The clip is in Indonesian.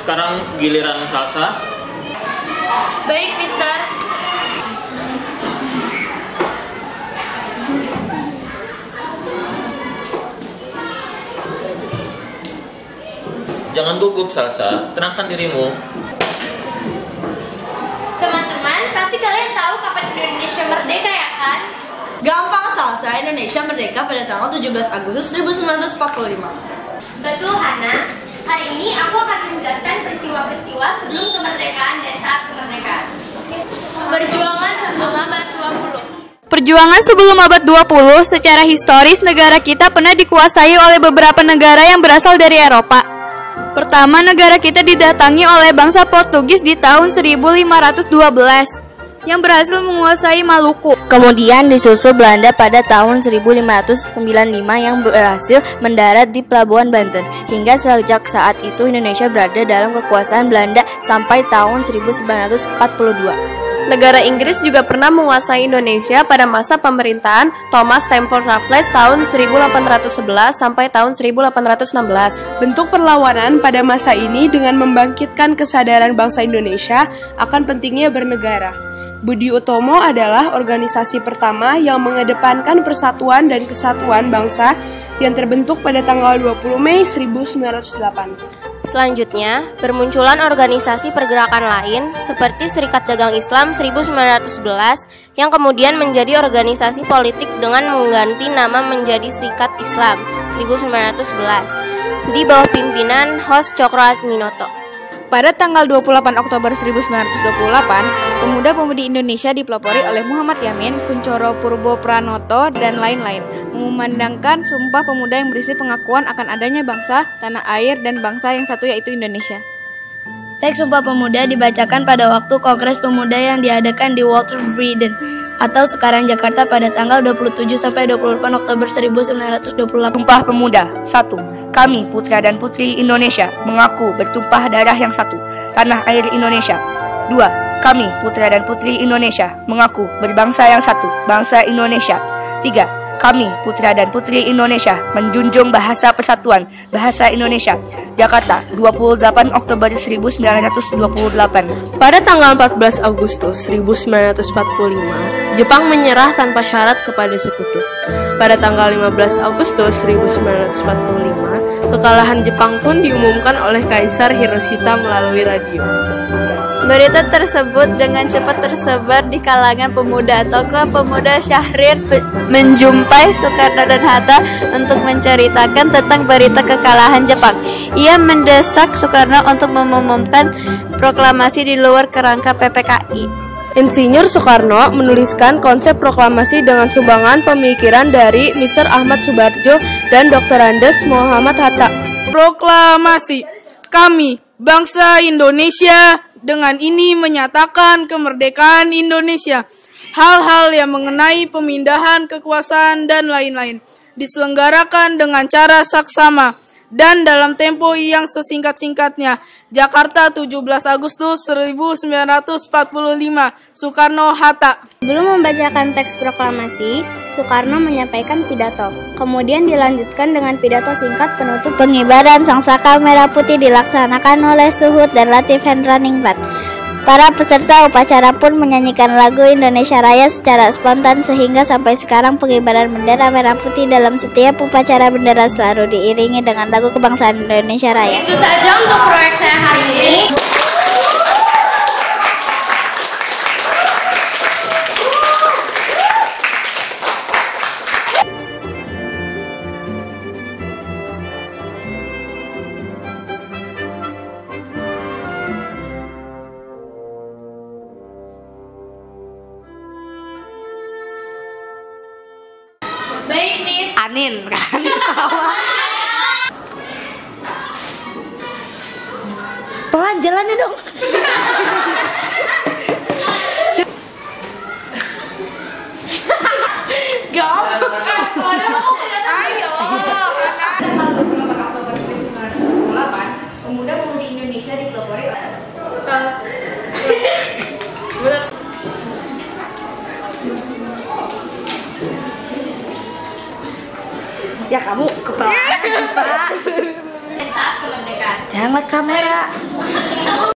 Sekarang giliran Salsa. Baik, Mister. Jangan gugup Salsa, tenangkan dirimu. Teman-teman, pasti kalian tahu kapan Indonesia merdeka ya kan? Gampang Salsa, Indonesia merdeka pada tanggal 17 Agustus 1945. Betul, Hana. Hari ini aku akan menjelaskan peristiwa-peristiwa sebelum kemerdekaan dan saat kemerdekaan. Perjuangan sebelum abad 20. Perjuangan sebelum abad 20, secara historis negara kita pernah dikuasai oleh beberapa negara yang berasal dari Eropa. Pertama, negara kita didatangi oleh bangsa Portugis di tahun 1512 yang berhasil menguasai Maluku. Kemudian disusul Belanda pada tahun 1595 yang berhasil mendarat di Pelabuhan Banten. Hingga sejak saat itu Indonesia berada dalam kekuasaan Belanda sampai tahun 1942. Negara Inggris juga pernah menguasai Indonesia pada masa pemerintahan Thomas Stamford Raffles tahun 1811 sampai tahun 1816. Bentuk perlawanan pada masa ini dengan membangkitkan kesadaran bangsa Indonesia akan pentingnya bernegara. Budi Utomo adalah organisasi pertama yang mengedepankan persatuan dan kesatuan bangsa yang terbentuk pada tanggal 20 Mei 1908. Selanjutnya, bermunculan organisasi pergerakan lain seperti Serikat Dagang Islam 1911 yang kemudian menjadi organisasi politik dengan mengganti nama menjadi Serikat Islam 1911 di bawah pimpinan Hos Cokroaminoto. Pada tanggal 28 Oktober 1928, pemuda-pemudi Indonesia dipelopori oleh Muhammad Yamin, Kuncoro Purbo Pranoto, dan lain-lain, mengumandangkan Sumpah Pemuda yang berisi pengakuan akan adanya bangsa, tanah air, dan bangsa yang satu yaitu Indonesia. Teks Sumpah Pemuda dibacakan pada waktu Kongres Pemuda yang diadakan di Walter Vreden atau sekarang Jakarta pada tanggal 27 sampai 28 Oktober 1928. Sumpah Pemuda. 1. Kami, putra dan putri Indonesia, mengaku bertumpah darah yang satu, tanah air Indonesia. 2. Kami, putra dan putri Indonesia, mengaku berbangsa yang satu, bangsa Indonesia. 3. Kami, putra dan putri Indonesia, menjunjung bahasa persatuan, bahasa Indonesia. Jakarta, 28 Oktober 1928. Pada tanggal 14 Agustus 1945, Jepang menyerah tanpa syarat kepada sekutu. Pada tanggal 15 Agustus 1945, kekalahan Jepang pun diumumkan oleh Kaisar Hiroshita melalui radio. Berita tersebut dengan cepat tersebar di kalangan pemuda. Tokoh pemuda Syahrir menjumpai Soekarno dan Hatta untuk menceritakan tentang berita kekalahan Jepang. Ia mendesak Soekarno untuk mengumumkan proklamasi di luar kerangka PPKI. Insinyur Soekarno menuliskan konsep proklamasi dengan sumbangan pemikiran dari Mr. Ahmad Subarjo dan Dr. Andes Muhammad Hatta. Proklamasi. Kami, bangsa Indonesia, dengan ini menyatakan kemerdekaan Indonesia. Hal-hal yang mengenai pemindahan kekuasaan dan lain-lain diselenggarakan dengan cara saksama dan dalam tempo yang sesingkat-singkatnya. Jakarta, 17 Agustus 1945. Soekarno-Hatta. Sebelum membacakan teks proklamasi, Soekarno menyampaikan pidato. Kemudian dilanjutkan dengan pidato singkat penutup. Pengibaran sangsaka merah putih dilaksanakan oleh Suhut dan Latif Hendraningrat. Para peserta upacara pun menyanyikan lagu Indonesia Raya secara spontan sehingga sampai sekarang pengibaran bendera merah putih dalam setiap upacara bendera selalu diiringi dengan lagu kebangsaan Indonesia Raya. Itu saja untuk proyek saya hari ini. Baik, Miss. Anin kan? Pelan jalannya dong. Ayo. Tanggal 28 Oktober 1948, pemuda-pemudi Indonesia dipelopori oleh Ya kamu kepala Pak. Saat kemerdekaan. Jangan lihat kamera.